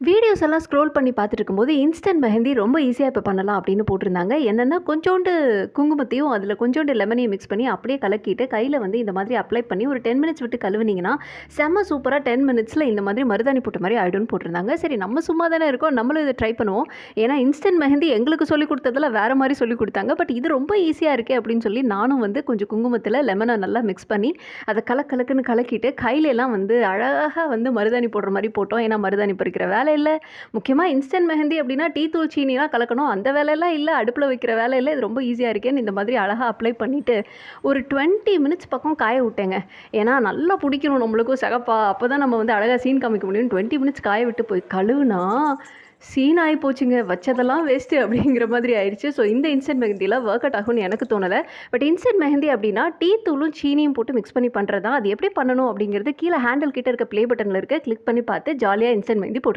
Videos எல்லாம் scroll பண்ணி பார்த்துட்டு இருக்கும்போது, இன்ஸ்டன்ட் மெஹந்தி ரொம்ப ஈஸியா இப்ப பண்ணலாம் அப்படின்னு போட்டிருந்தாங்க. என்னன்னா, கொஞ்சோண்டு குங்குமத்தையும், அதில கொஞ்சோண்டு லெமனையும் மிக்ஸ் பண்ணி அப்படியே கலக்கிட்டு, கையில வந்து இந்த மாதிரி அப்ளை பண்ணி ஒரு 10 மினிட்ஸ் விட்டு கழுவுனீங்கன்னா, செம்ம சூப்பரா 10 மினிட்ஸ்ல இந்த மாதிரி மருதாணி போட்ட மாரி ஆயிடும்னு போட்டிருந்தாங்க. சரி நம்ம சும்மா தானே இருக்கோம், நம்மளும் இத ட்ரை பண்ணுவோம். ஏன்னா, இன்ஸ்டன்ட் மெஹந்தி எங்களுக்கு சொல்லிக் குடுத்ததுல வேற மாரி சொல்லிக் குடுத்தாங்க. பட் இது ரொம்ப ஈஸியா இருக்கே அப்படின்னு சொல்லி, நானும் வந்து கொஞ்சம் குங்குமத்தில லெமன நல்லா மிக்ஸ் பண்ணி, அத கலக்குன்னு கலக்கிட்டு, கையிலலாம் வந்து அழகா வந்து மருதாணி போடுற மாரி போட்டோம். ஏன்னா, மருதாணி பறிக்கிற வேலை இல்ல. முக்கியமா இன்ஸ்டன்ட் மெஹந்தி அப்படின்னா டீ தூள் சீனிலாம் கலக்கணும். அந்த வேலையெல்லாம் இல்ல. அடுப்புல வைக்கிற வேலை இல்ல. இது ரொம்ப ஈஸியா இருக்கேன்னு இந்த மாதிரி அழகா அப்ளை பண்ணிட்டு, ஒரு 20 மினிட்ஸ் பக்கம் காய விட்டேங்க. ஏன்னா நல்லா புடிக்கணும் நம்மளுக்கும் சிகப்பா. அப்பதான் நம்ம வந்து அழகா சீன் காமிக்க முடியும்னு 20 மினிட்ஸ் காய விட்டு போய் கழுவுனா, சீன் ஆயி போச்சுங்க. வச்சதெல்லாம் வேஸ்ட்டு அப்படிங்கிற மாதிரி ஆயிடுச்சு. ஸோ இந்த இன்ஸ்டன்ட் மெஹந்தில ஒர்க் அவுட் ஆகும்னு எனக்கு தோணல. பட் இன்ஸ்டன்ட் மெஹந்தி அப்படின்னா டீ தூளும், சீனியும் போட்டு மிக்ஸ் பண்ணி பண்றது தான். அது எப்படி பண்ணணும் அப்படிங்கிறது கீழ ஹேண்டில் கிட்ட இருக்க ப்ளே பட்டன்ல இருக்கு. கிளிக் பண்ணி பார்த்து ஜாலியா இன்ஸ்டன்ட் மெஹந்தி போட்டு